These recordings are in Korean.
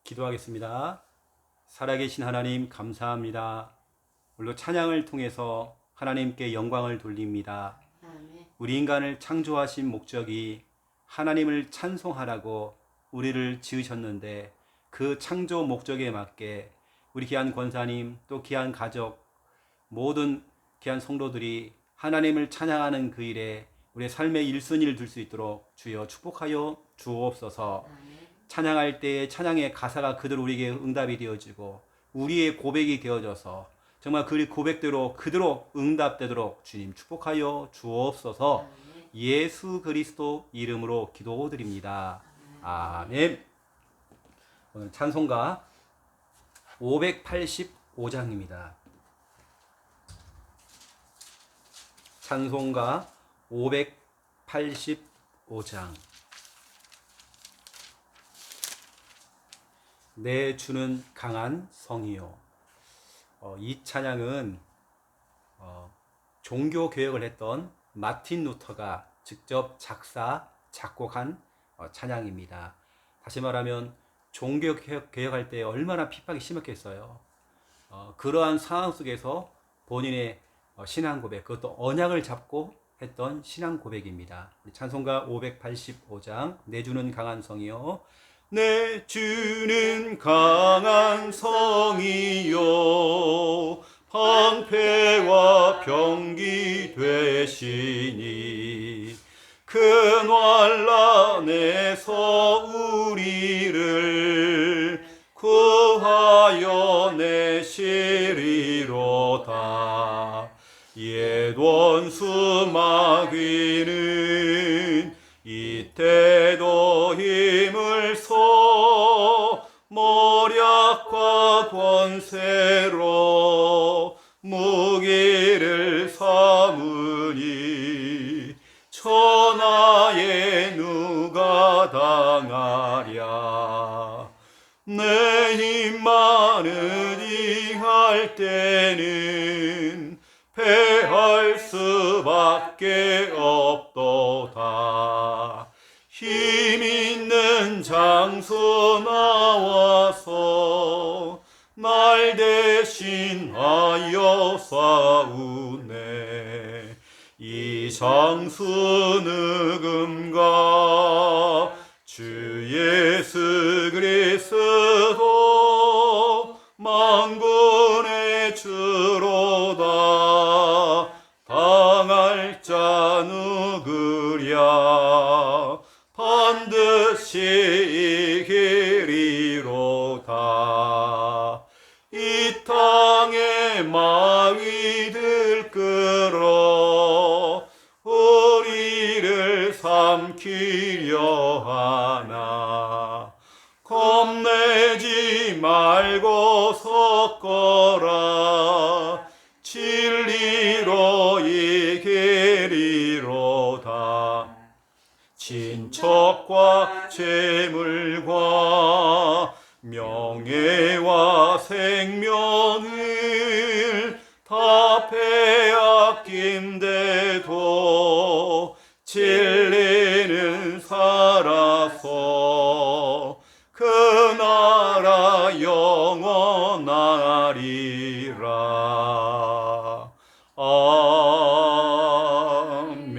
기도하겠습니다. 살아계신 하나님 감사합니다. 오늘도 찬양을 통해서 하나님께 영광을 돌립니다. 아멘. 우리 인간을 창조하신 목적이 하나님을 찬송하라고 우리를 지으셨는데 그 창조 목적에 맞게 우리 귀한 권사님 또 귀한 가족 모든 귀한 성도들이 하나님을 찬양하는 그 일에 우리의 삶의 1순위를 둘 수 있도록 주여 축복하여 주옵소서. 아멘. 찬양할 때 찬양의 가사가 그대로 우리에게 응답이 되어지고 우리의 고백이 되어져서 정말 그 고백대로 그대로 응답되도록 주님 축복하여 주옵소서. 아멘. 예수 그리스도 이름으로 기도드립니다. 아멘. 오늘 찬송가 585장입니다. 찬송가 585장. 내 주는 강한 성이요. 이 찬양은 종교 개혁을 했던 마틴 루터가 직접 작사 작곡한 찬양입니다. 다시 말하면 종교 개혁할 때 얼마나 핍박이 심했겠어요. 그러한 상황 속에서 본인의 신앙 고백, 그것도 언약을 잡고 했던 신앙 고백입니다. 찬송가 585장 내 주는 강한 성이요. 내 주는 강한 성이요 방패와 병기 되시니 큰 환난에서 우리를 구하여 내시리로다. 옛 원수 마귀는 이때도 힘을 써 모략과 권세로 무기를 삼으니 천하에 누가 당하랴. 내 힘만은 이할 때는 패할 수밖에 없도다. 힘 있는 장수 나와서 날 대신하여 싸우네. 이 장수 누군가 주 예수 그리스도 만군의 주로다. 당할 자 누구랴. 반드시 이기리로다. 이 땅에 마귀들 끌어 우리를 삼키려 하나. 겁내지 말고 섰거라. 진리로 이기리로다. 친척과 재물과 명예와 생명을 다 빼앗긴데도 진리는 살아서 그 나라 영원하리라. 아멘.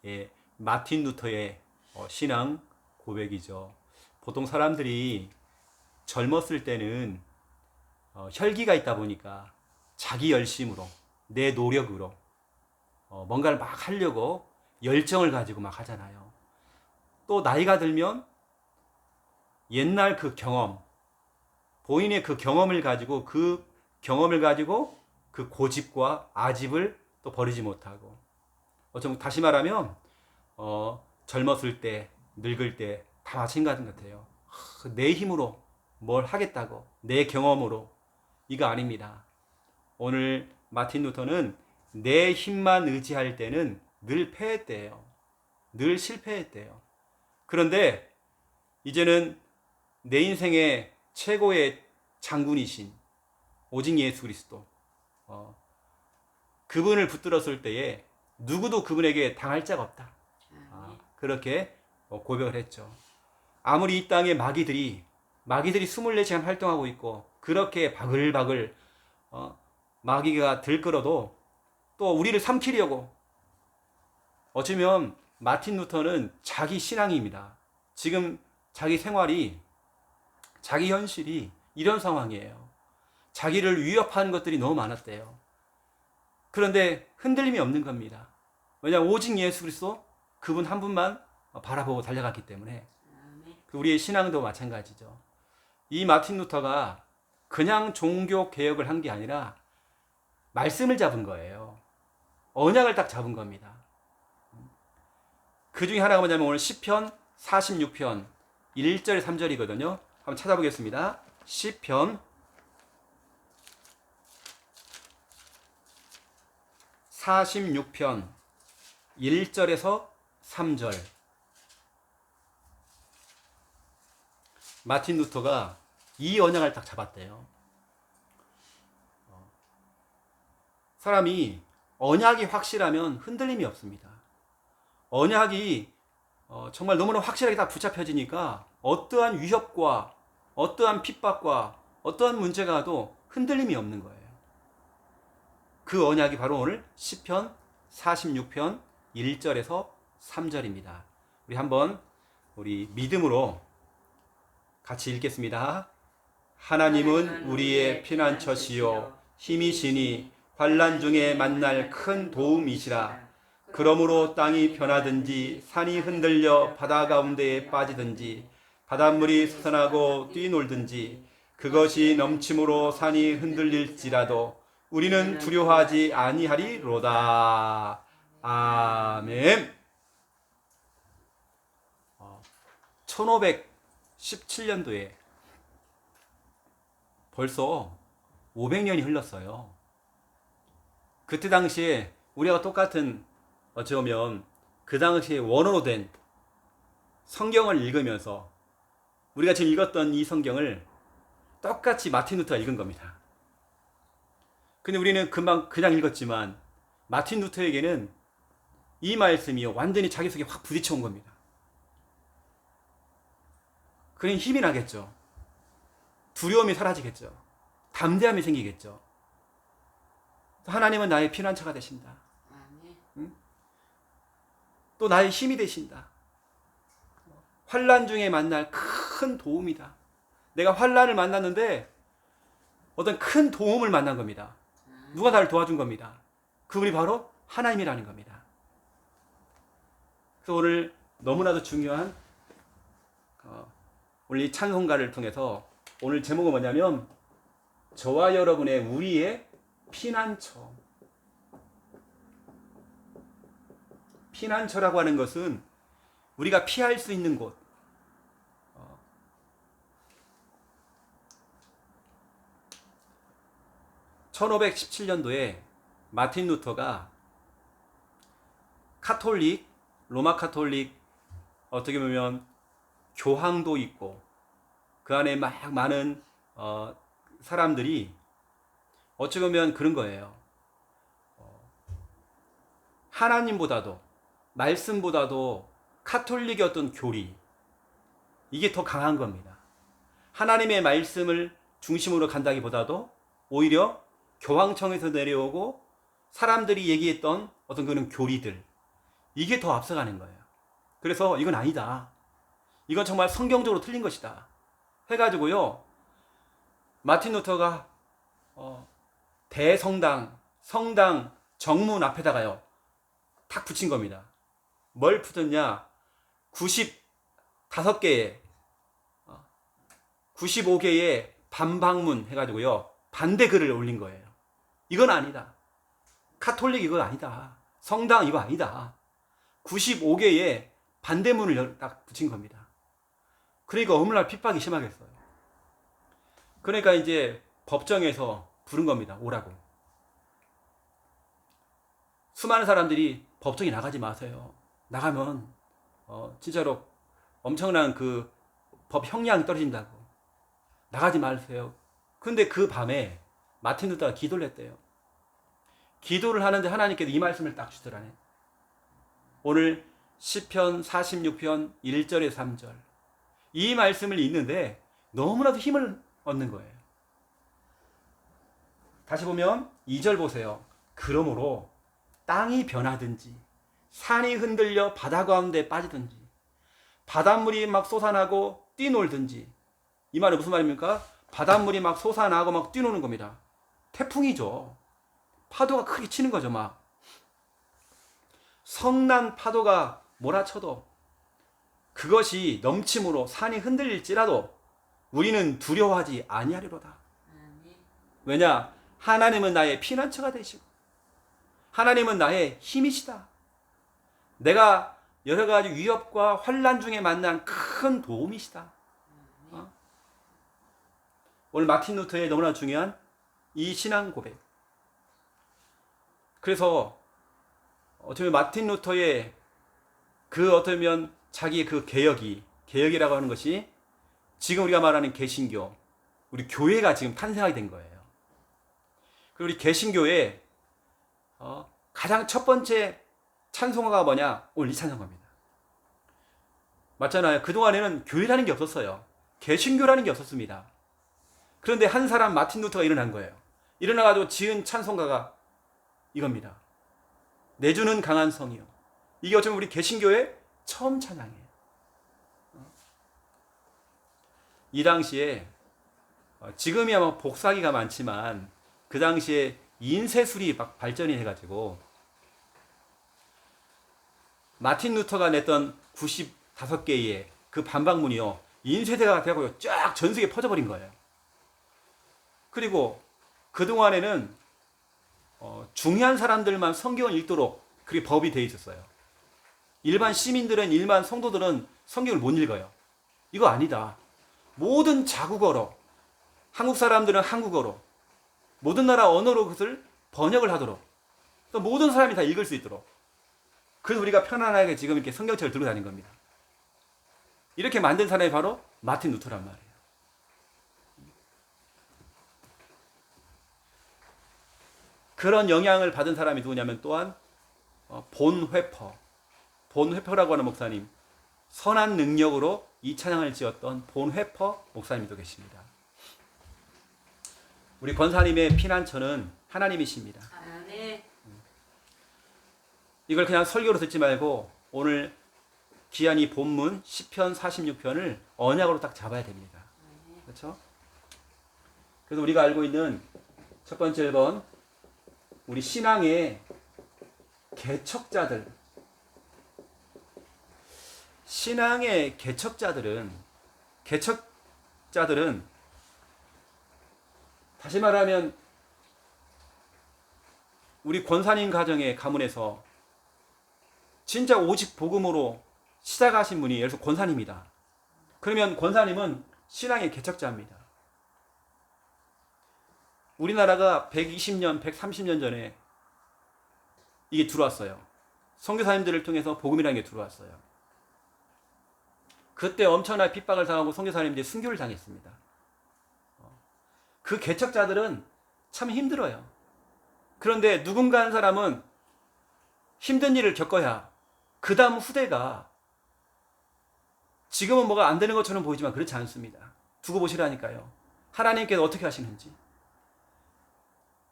예, 마틴 루터의 신앙 고백이죠. 보통 사람들이 젊었을 때는 혈기가 있다 보니까 자기 열심으로 내 노력으로 뭔가를 막 하려고 열정을 가지고 막 하잖아요. 또 나이가 들면 옛날 그 경험, 본인의 그 경험을 가지고 그 고집과 아집을 또 버리지 못하고, 다시 말하면 젊었을 때, 늙을 때 다 마찬가지 같아요. 내 힘으로 뭘 하겠다고, 내 경험으로. 이거 아닙니다. 오늘 마틴 루터는 내 힘만 의지할 때는 늘 패했대요. 늘 실패했대요. 그런데 이제는 내 인생의 최고의 장군이신 오직 예수 그리스도, 그분을 붙들었을 때에 누구도 그분에게 당할 자가 없다. 그렇게 고백을 했죠. 아무리 이 땅에 마귀들이 24시간 활동하고 있고 그렇게 바글바글 마귀가 들끓어도 또 우리를 삼키려고, 어쩌면 마틴 루터는 자기 신앙입니다. 지금 자기 생활이, 자기 현실이 이런 상황이에요. 자기를 위협하는 것들이 너무 많았대요. 그런데 흔들림이 없는 겁니다. 왜냐하면 오직 예수 그리스도, 그분 한 분만 바라보고 달려갔기 때문에. 우리의 신앙도 마찬가지죠. 이 마틴 루터가 그냥 종교 개혁을 한 게 아니라 말씀을 잡은 거예요. 언약을 딱 잡은 겁니다. 그 중에 하나가 뭐냐면 오늘 시편 46편 1절 3절이거든요. 한번 찾아보겠습니다. 시편 46편 1절에서 3절. 마틴 루터가 이 언약을 딱 잡았대요. 사람이 언약이 확실하면 흔들림이 없습니다. 언약이 정말 너무나 확실하게 딱 붙잡혀지니까 어떠한 위협과 어떠한 핍박과 어떠한 문제가 와도 흔들림이 없는 거예요. 그 언약이 바로 오늘 시편 46편 1절에서 3절입니다. 우리 한번 믿음으로 같이 읽겠습니다. 하나님은 우리의 피난처시요 힘이시니 환난 중에 만날 큰 도움이시라. 그러므로 땅이 변하든지 산이 흔들려 바다 가운데에 빠지든지 바닷물이 솟아나고 뛰놀든지 그것이 넘침으로 산이 흔들릴지라도 우리는 두려워하지 아니하리로다. 아멘. 1517년도에 벌써 500년이 흘렀어요. 그때 당시에 우리가 똑같은, 어찌 보면 그 당시에 원어로 된 성경을 읽으면서 우리가 지금 읽었던 이 성경을 똑같이 마틴 루터가 읽은 겁니다. 근데 우리는 금방 그냥 읽었지만 마틴 루터에게는 이 말씀이 완전히 자기 속에 확 부딪혀 온 겁니다. 그러니 힘이 나겠죠. 두려움이 사라지겠죠. 담대함이 생기겠죠. 하나님은 나의 피난처가 되신다. 응? 또 나의 힘이 되신다. 환난 중에 만날 큰 도움이다. 내가 환난을 만났는데 어떤 큰 도움을 만난 겁니다. 누가 나를 도와준 겁니다. 그분이 바로 하나님이라는 겁니다. 그래서 오늘 너무나도 중요한 오늘 이 찬송가를 통해서 오늘 제목은 뭐냐면 저와 여러분의 우리의 피난처. 피난처라고 하는 것은 우리가 피할 수 있는 곳. 1517년도에 마틴 루터가 카톨릭, 로마 카톨릭, 어떻게 보면 교황도 있고 그 안에 막 많은 사람들이 어찌 보면 그런 거예요. 하나님보다도 말씀보다도 카톨릭의 어떤 교리, 이게 더 강한 겁니다. 하나님의 말씀을 중심으로 간다기보다도 오히려 교황청에서 내려오고 사람들이 얘기했던 어떤 그런 교리들, 이게 더 앞서가는 거예요. 그래서 이건 아니다, 이건 정말 성경적으로 틀린 것이다 해가지고요, 마틴 루터가 대성당, 성당 정문 앞에다가요 탁 붙인 겁니다. 뭘 붙였냐? 95개의 95개의 반박문 해가지고요 반대 글을 올린 거예요. 이건 아니다, 카톨릭 이건 아니다, 성당 이거 아니다, 95개의 반대문을 딱 붙인 겁니다. 그러니까 얼마나 핍박이 심하겠어요. 그러니까 이제 법정에서 부른 겁니다. 오라고. 수많은 사람들이 법정에 나가지 마세요. 나가면 진짜로 엄청난 그 법 형량이 떨어진다고. 나가지 마세요. 근데 그 밤에 마틴 루터가 기도를 했대요. 기도를 하는데 하나님께서 이 말씀을 딱 주더라네. 오늘 시편 46편 1절에서 3절. 이 말씀을 읽는데 너무나도 힘을 얻는 거예요. 다시 보면 2절 보세요. 그러므로 땅이 변하든지 산이 흔들려 바다 가운데 빠지든지 바닷물이 막 솟아나고 뛰놀든지. 이 말은 무슨 말입니까? 바닷물이 막 솟아나고 막 뛰노는 겁니다. 태풍이죠. 파도가 크게 치는 거죠. 막 성난 파도가 몰아쳐도 그것이 넘침으로 산이 흔들릴지라도 우리는 두려워하지 아니하리로다. 왜냐? 하나님은 나의 피난처가 되시고 하나님은 나의 힘이시다. 내가 여러 가지 위협과 환난 중에 만난 큰 도움이시다. 오늘 마틴 루터의 너무나 중요한 이 신앙 고백. 그래서 어떻게 보면 마틴 루터의 그 어쩌면 자기의 그 개혁이라고 하는 것이 지금 우리가 말하는 개신교, 우리 교회가 지금 탄생하게 된 거예요. 그리고 우리 개신교의 가장 첫 번째 찬송가가 뭐냐? 오늘 이 찬송가입니다. 맞잖아요. 그동안에는 교회라는 게 없었어요. 개신교라는 게 없었습니다. 그런데 한 사람 마틴 루터가 일어난 거예요. 일어나가지고 지은 찬송가가 이겁니다. 내주는 강한 성이요. 이게 어쩌면 우리 개신교의 처음 찬양이에요. 이 당시에 지금이야 뭐 복사기가 많지만 그 당시에 인쇄술이 막 발전이 해가지고 마틴 루터가 냈던 95개의 그 반박문이요 인쇄대가 되고 쫙 전 세계에 퍼져버린 거예요. 그리고 그동안에는 중요한 사람들만 성경을 읽도록 그게 법이 되어 있었어요. 일반 시민들은, 일반 성도들은 성경을 못 읽어요. 이거 아니다. 모든 자국어로, 한국 사람들은 한국어로, 모든 나라 언어로 그것을 번역을 하도록, 또 모든 사람이 다 읽을 수 있도록. 그래서 우리가 편안하게 지금 이렇게 성경책을 들고 다니는 겁니다. 이렇게 만든 사람이 바로 마틴 루터란 말이에요. 그런 영향을 받은 사람이 누구냐면 또한 본회퍼라고 하는 목사님, 선한 능력으로 이 찬양을 지었던 본회퍼 목사님도 계십니다. 우리 권사님의 피난처는 하나님이십니다. 이걸 그냥 설교로 듣지 말고 오늘 귀한 이 본문 시편 46편을 언약으로 딱 잡아야 됩니다. 그렇죠? 그래서 우리가 알고 있는 첫 번째 1번, 우리 신앙의 개척자들. 신앙의 개척자들은 다시 말하면 우리 권사님 가문에서 진짜 오직 복음으로 시작하신 분이 예를 들어서 권사님이다. 그러면 권사님은 신앙의 개척자입니다. 우리나라가 120년, 130년 전에 이게 들어왔어요. 선교사님들을 통해서 복음이라는 게 들어왔어요. 그때 엄청난 핍박을 당하고 선교사님들이 순교를 당했습니다. 그 개척자들은 참 힘들어요. 그런데 누군가 한 사람은 힘든 일을 겪어야 그 다음 후대가 지금은 뭐가 안 되는 것처럼 보이지만 그렇지 않습니다. 두고 보시라니까요. 하나님께서 어떻게 하시는지.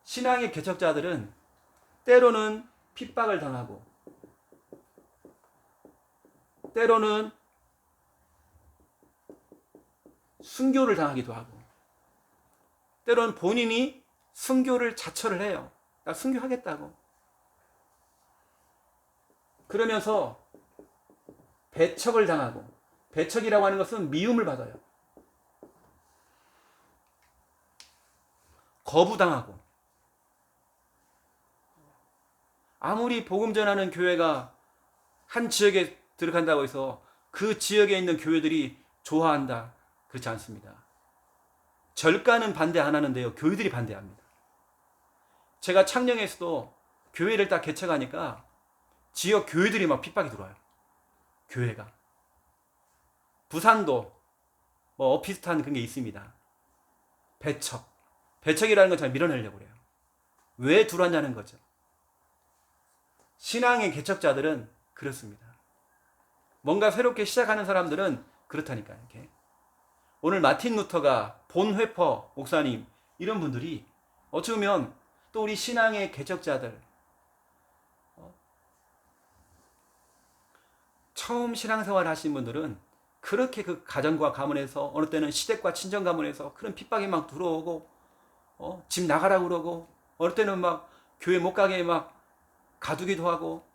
신앙의 개척자들은 때로는 핍박을 당하고 때로는 순교를 당하기도 하고 때로는 본인이 순교를 자처를 해요. 나 순교하겠다고. 그러면서 배척을 당하고, 배척이라고 하는 것은 미움을 받아요. 거부당하고. 아무리 복음 전하는 교회가 한 지역에 들어간다고 해서 그 지역에 있는 교회들이 좋아한다. 그렇지 않습니다. 절가는 반대 안 하는데요. 교회들이 반대합니다. 제가 창녕에서도 교회를 딱 개척하니까 지역 교회들이 막 핍박이 들어와요. 교회가. 부산도 뭐 비슷한 그런 게 있습니다. 배척이라는 건 잘 밀어내려고 그래요. 왜 들어왔냐는 거죠. 신앙의 개척자들은 그렇습니다. 뭔가 새롭게 시작하는 사람들은 그렇다니까요. 이렇게. 오늘 마틴 루터가, 본 회퍼 목사님, 이런 분들이 어쩌면 또 우리 신앙의 개척자들, 처음 신앙생활 하신 분들은 그렇게 그 가정과 가문에서 어느 때는 시댁과 친정 가문에서 그런 핍박이 막 들어오고 집 나가라고 그러고 어느 때는 막 교회 못 가게 막 가두기도 하고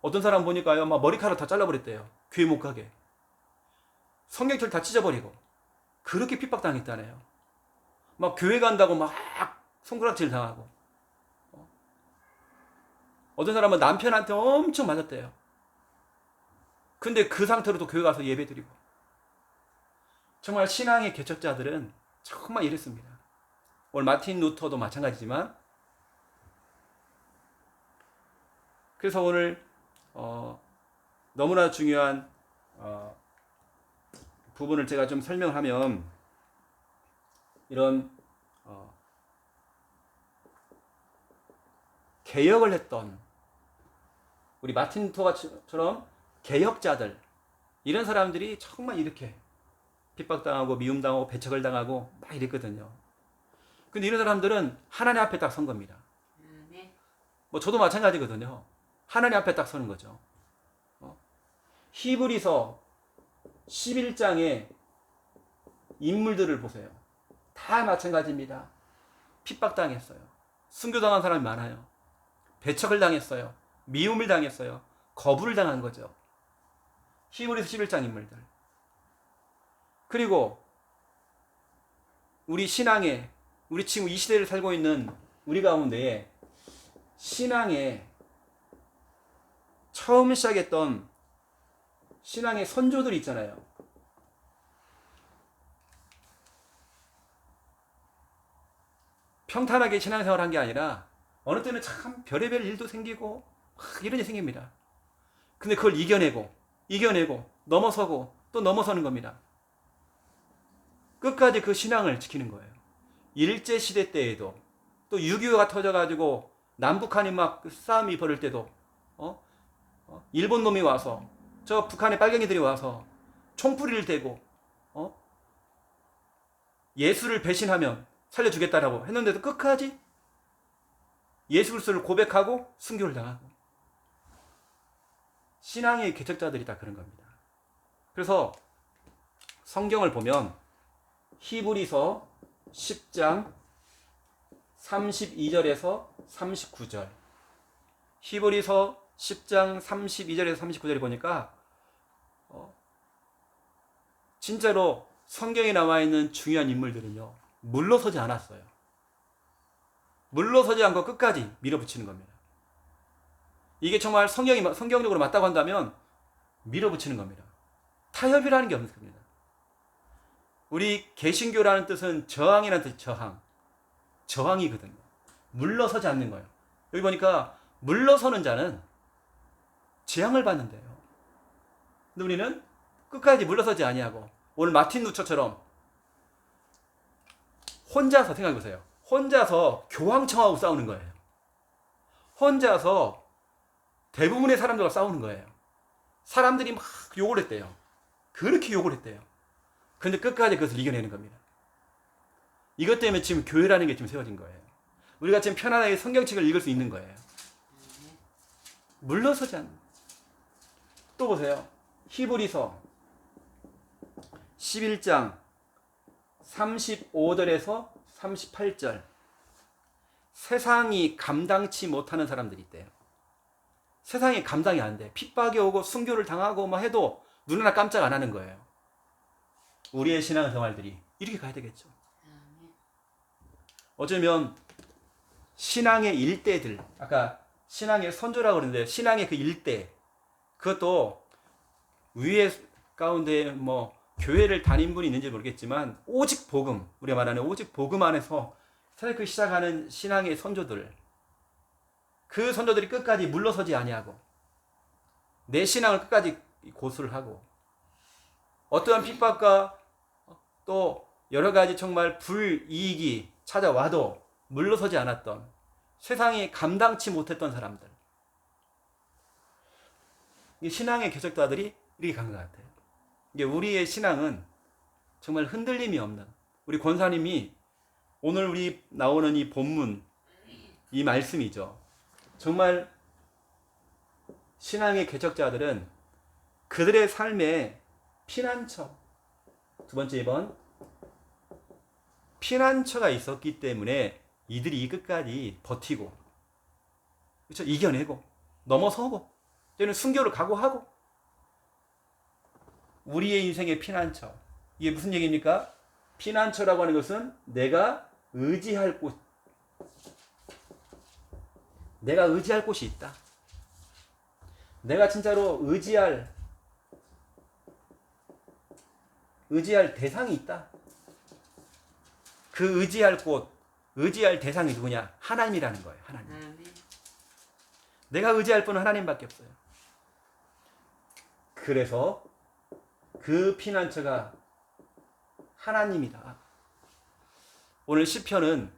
어떤 사람 보니까요 막 머리카락 다 잘라버렸대요. 교회 못 가게. 성경책 다 찢어버리고 그렇게 핍박당했다네요. 막 교회 간다고 막 손가락질 당하고 어떤 사람은 남편한테 엄청 맞았대요. 근데 그 상태로도 교회 가서 예배 드리고 정말 신앙의 개척자들은 정말 이랬습니다. 오늘 마틴 루터도 마찬가지지만 그래서 오늘 너무나 중요한 부분을 제가 좀 설명하면 이런 개혁을 했던 우리 마틴 루터처럼 개혁자들 이런 사람들이 정말 이렇게 핍박당하고 미움당하고 배척을 당하고 막 이랬거든요. 근데 이런 사람들은 하나님 앞에 딱 선 겁니다. 뭐 저도 마찬가지거든요. 하나님 앞에 딱 서는 거죠. 히브리서 11장의 인물들을 보세요. 다 마찬가지입니다. 핍박당했어요. 순교당한 사람이 많아요. 배척을 당했어요. 미움을 당했어요. 거부를 당한 거죠. 히브리서 11장 인물들. 그리고 우리 신앙에 우리 지금 이 시대를 살고 있는 우리 가운데에 신앙에 처음 시작했던 신앙의 선조들 있잖아요. 평탄하게 신앙생활 한 게 아니라 어느 때는 참 별의별 일도 생기고 이런 일이 생깁니다. 근데 그걸 이겨내고 넘어서고 또 넘어서는 겁니다. 끝까지 그 신앙을 지키는 거예요. 일제시대 때에도 또 6.25가 터져가지고 남북한이 막 싸움이 벌일 때도 일본 놈이 와서 저 북한의 빨갱이들이 와서 총뿌리를 대고 예수를 배신하면 살려주겠다라고 했는데도 끝까지 예수 그리스도를 고백하고 순교를 당하고 신앙의 개척자들이 다 그런 겁니다. 그래서 성경을 보면 히브리서 10장 32절에서 39절 히브리서 10장 32절에서 39절에 보니까 진짜로 성경에 나와 있는 중요한 인물들은요 물러서지 않았어요. 물러서지 않고 끝까지 밀어붙이는 겁니다. 이게 정말 성경적으로 맞다고 한다면 밀어붙이는 겁니다. 타협이라는 게 없는 겁니다. 우리 개신교라는 뜻은 저항이라는 뜻이 저항이거든요. 물러서지 않는 거예요. 여기 보니까 물러서는 자는 재앙을 받는데요. 근데 우리는 끝까지 물러서지 아니하고 오늘 마틴 루터처럼 혼자서 생각해보세요. 혼자서 교황청하고 싸우는 거예요. 혼자서 대부분의 사람들과 싸우는 거예요. 사람들이 막 욕을 했대요. 그렇게 욕을 했대요. 근데 끝까지 그것을 이겨내는 겁니다. 이것 때문에 지금 교회라는 게 지금 세워진 거예요. 우리가 지금 편안하게 성경책을 읽을 수 있는 거예요. 물러서지 않는. 또 보세요. 히브리서 11장 35절에서 38절 세상이 감당치 못하는 사람들이 있대요. 세상이 감당이 안 돼. 핍박이 오고 순교를 당하고 막 해도 눈 하나 깜짝 안 하는 거예요. 우리의 신앙생활들이 이렇게 가야 되겠죠. 어쩌면 신앙의 일대들, 아까 신앙의 선조라고 그러는데 신앙의 그 일대, 그것도 위에 가운데 뭐 교회를 다닌 분이 있는지 모르겠지만 오직 복음, 우리가 말하는 오직 복음 안에서 그 시작하는 신앙의 선조들, 그 선조들이 끝까지 물러서지 아니하고 내 신앙을 끝까지 고수를 하고 어떠한 핍박과 또 여러 가지 정말 불이익이 찾아와도 물러서지 않았던 세상이 감당치 못했던 사람들, 이 신앙의 개척자들이 이렇게 간 것 같아요. 이게 우리의 신앙은 정말 흔들림이 없는, 우리 권사님이 오늘 우리 나오는 이 본문, 이 말씀이죠. 정말 신앙의 개척자들은 그들의 삶에 피난처, 두 번째 2번, 피난처가 있었기 때문에 이들이 끝까지 버티고, 그렇죠? 이겨내고, 넘어서고, 때는 순교를 각오하고, 우리의 인생의 피난처. 이게 무슨 얘기입니까? 피난처라고 하는 것은 내가 의지할 곳, 내가 의지할 곳이 있다. 내가 진짜로 의지할 대상이 있다. 그 의지할 곳, 의지할 대상이 누구냐? 하나님이라는 거예요. 하나님. 내가 의지할 분은 하나님밖에 없어요. 그래서 그 피난처가 하나님이다. 오늘 시편은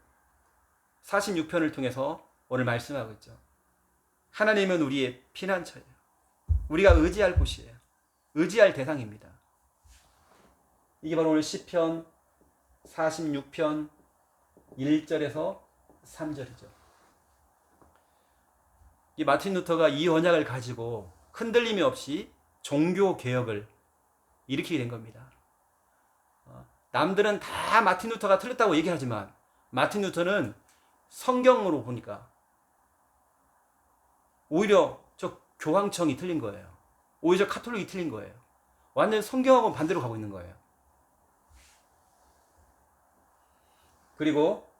46편을 통해서 오늘 말씀하고 있죠. 하나님은 우리의 피난처예요. 우리가 의지할 곳이에요. 의지할 대상입니다. 이게 바로 오늘 시편 46편 1절에서 3절이죠. 이 마틴 루터가 이 언약을 가지고 흔들림이 없이 종교 개혁을 일으키게 된 겁니다. 남들은 다 마틴 루터가 틀렸다고 얘기하지만 마틴 루터는 성경으로 보니까 오히려 저 교황청이 틀린 거예요. 오히려 카톨릭이 틀린 거예요. 완전 성경하고 반대로 가고 있는 거예요. 그리고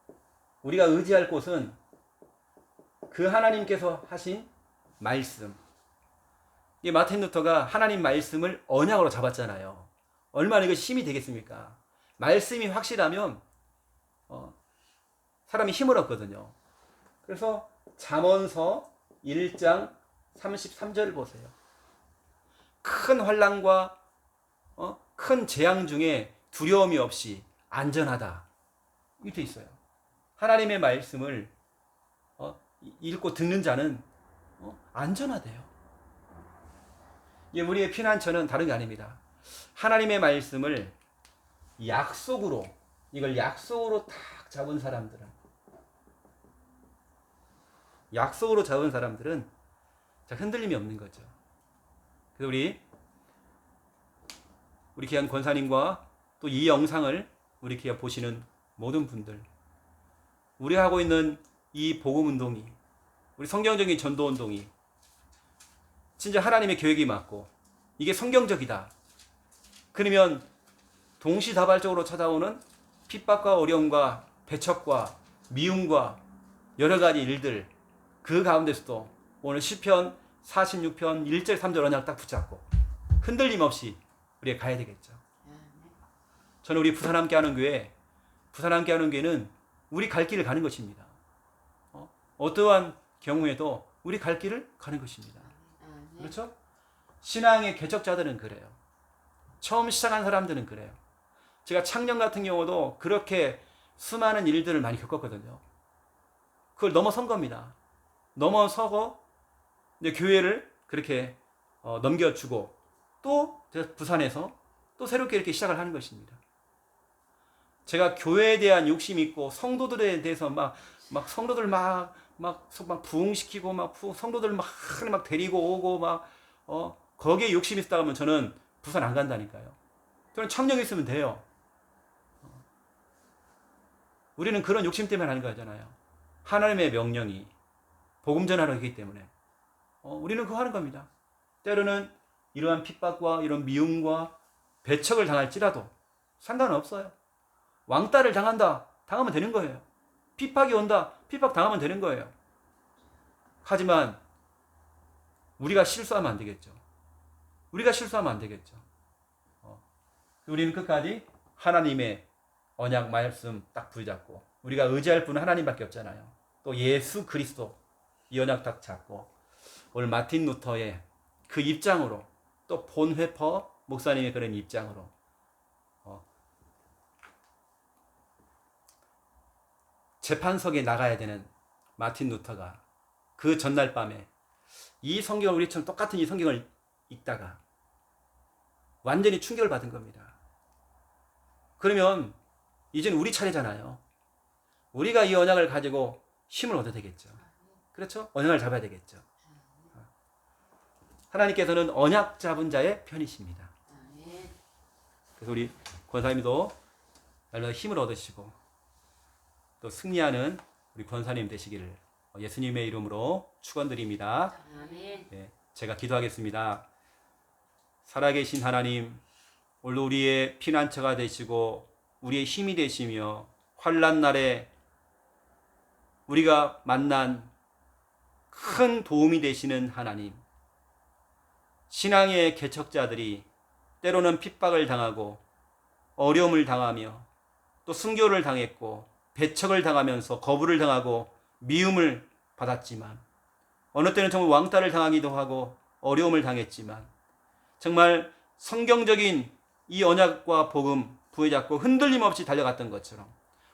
우리가 의지할 곳은 그 하나님께서 하신 말씀. 이 마틴 루터가 하나님 말씀을 언약으로 잡았잖아요. 얼마나 이거 힘이 되겠습니까? 말씀이 확실하면 사람이 힘을 얻거든요. 그래서 잠언서 1장 33절 보세요. 큰 환난과 큰 재앙 중에 두려움이 없이 안전하다. 이렇게 있어요. 하나님의 말씀을 읽고 듣는 자는 안전하대요. 우리의 피난처는 다른 게 아닙니다. 하나님의 말씀을 약속으로, 이걸 약속으로 딱 잡은 사람들은, 흔들림이 없는 거죠. 그래서 우리 귀한 권사님과 또 이 영상을 우리 귀한 보시는 모든 분들, 우리 하고 있는 이 복음 운동이, 우리 성경적인 전도 운동이 진짜 하나님의 계획이 맞고 이게 성경적이다. 그러면 동시다발적으로 찾아오는 핍박과 어려움과 배척과 미움과 여러 가지 일들, 그 가운데서도 오늘 시편 46편 1절 3절 언약 딱 붙잡고 흔들림 없이 우리가 가야 되겠죠. 저는 우리 부산 함께 하는 교회는 우리 갈 길을 가는 것입니다. 어떠한 경우에도 우리 갈 길을 가는 것입니다. 그렇죠? 신앙의 개척자들은 그래요. 처음 시작한 사람들은 그래요. 제가 창녕 같은 경우도 그렇게 수많은 일들을 많이 겪었거든요. 그걸 넘어선 겁니다. 넘어서고 이제 교회를 그렇게 넘겨주고 또 제가 부산에서 또 새롭게 이렇게 시작을 하는 것입니다. 제가 교회에 대한 욕심이 있고 성도들에 대해서 막 성도들 막 부흥시키고 성도들 막 데리고 오고 거기에 욕심이 있다 하면 저는 부산 안 간다니까요. 저는 청량에 있으면 돼요. 우리는 그런 욕심 때문에 하는 거잖아요. 하나님의 명령이 복음 전하러 있기 때문에 우리는 그거 하는 겁니다. 때로는 이러한 핍박과 이런 미움과 배척을 당할지라도 상관없어요. 왕따를 당하면 되는 거예요. 핍박이 온다, 핍박 당하면 되는 거예요. 하지만 우리가 실수하면 안 되겠죠. 우리는 끝까지 하나님의 언약 말씀 딱 붙잡고, 우리가 의지할 분은 하나님밖에 없잖아요. 또 예수 그리스도 이 언약 딱 잡고, 오늘 마틴 루터의 그 입장으로, 또 본회퍼 목사님의 그런 입장으로 재판석에 나가야 되는 마틴 루터가 그 전날 밤에 이 성경을, 우리처럼 똑같은 이 성경을 읽다가 완전히 충격을 받은 겁니다. 그러면 이제는 우리 차례잖아요. 우리가 이 언약을 가지고 힘을 얻어야 되겠죠. 그렇죠? 언약을 잡아야 되겠죠. 하나님께서는 언약 잡은 자의 편이십니다. 그래서 우리 권사님도 날마다 힘을 얻으시고 또 승리하는 우리 권사님 되시기를 예수님의 이름으로 축원드립니다. 네, 제가 기도하겠습니다. 살아계신 하나님, 오늘도 우리의 피난처가 되시고 우리의 힘이 되시며 환난 날에 우리가 만난 큰 도움이 되시는 하나님, 신앙의 개척자들이 때로는 핍박을 당하고 어려움을 당하며 또 순교를 당했고 배척을 당하면서 거부를 당하고 미움을 받았지만 어느 때는 정말 왕따를 당하기도 하고 어려움을 당했지만 정말 성경적인 이 언약과 복음 부여잡고 흔들림 없이 달려갔던 것처럼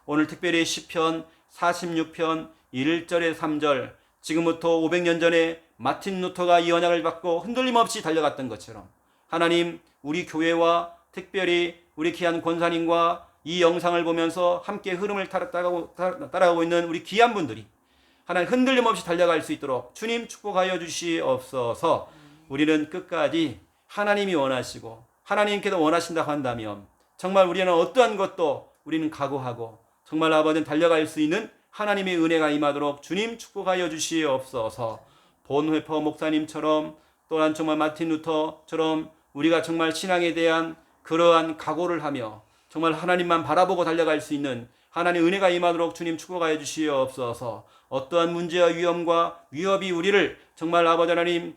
오늘 특별히 시편 46편 1절에 3절 지금부터 500년 전에 마틴 루터가 이 언약을 받고 흔들림 없이 달려갔던 것처럼 하나님 우리 교회와 특별히 우리 귀한 권사님과 이 영상을 보면서 함께 흐름을 따라가고 있는 우리 귀한 분들이 하나님 흔들림 없이 달려갈 수 있도록 주님 축복하여 주시옵소서. 우리는 끝까지 하나님이 원하시고 하나님께도 원하신다고 한다면 정말 우리는 어떠한 것도 우리는 각오하고 정말 아버지는 달려갈 수 있는 하나님의 은혜가 임하도록 주님 축복하여 주시옵소서. 본회퍼 목사님처럼 또한 정말 마틴 루터처럼 우리가 정말 신앙에 대한 그러한 각오를 하며 정말 하나님만 바라보고 달려갈 수 있는 하나님의 은혜가 임하도록 주님 축복하여 주시옵소서. 어떠한 문제와 위험과 위협이 우리를 정말 아버지 하나님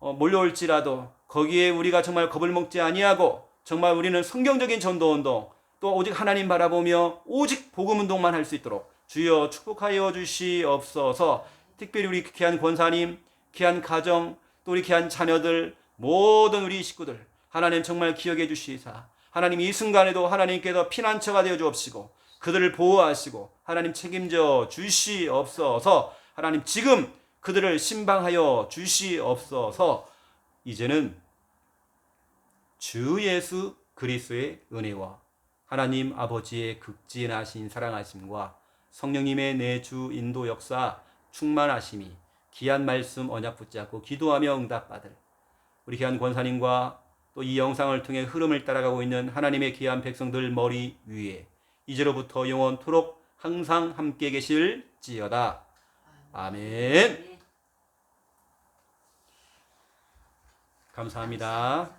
몰려올지라도 거기에 우리가 정말 겁을 먹지 아니하고 정말 우리는 성경적인 전도운동 또 오직 하나님 바라보며 오직 복음운동만 할 수 있도록 주여 축복하여 주시옵소서. 특별히 우리 귀한 권사님, 귀한 가정, 또 우리 귀한 자녀들, 모든 우리 식구들 하나님 정말 기억해 주시사 하나님 이 순간에도 하나님께서 피난처가 되어 주옵시고 그들을 보호하시고 하나님 책임져 주시옵소서. 하나님 지금 그들을 신방하여 주시옵소서. 이제는 주 예수 그리스도의 은혜와 하나님 아버지의 극진하신 사랑하심과 성령님의 내주 인도 역사 충만하심이 귀한 말씀 언약 붙잡고 기도하며 응답받을 우리 귀한 권사님과 또 이 영상을 통해 흐름을 따라가고 있는 하나님의 귀한 백성들 머리 위에 이제로부터 영원토록 항상 함께 계실지어다. 아멘. 감사합니다.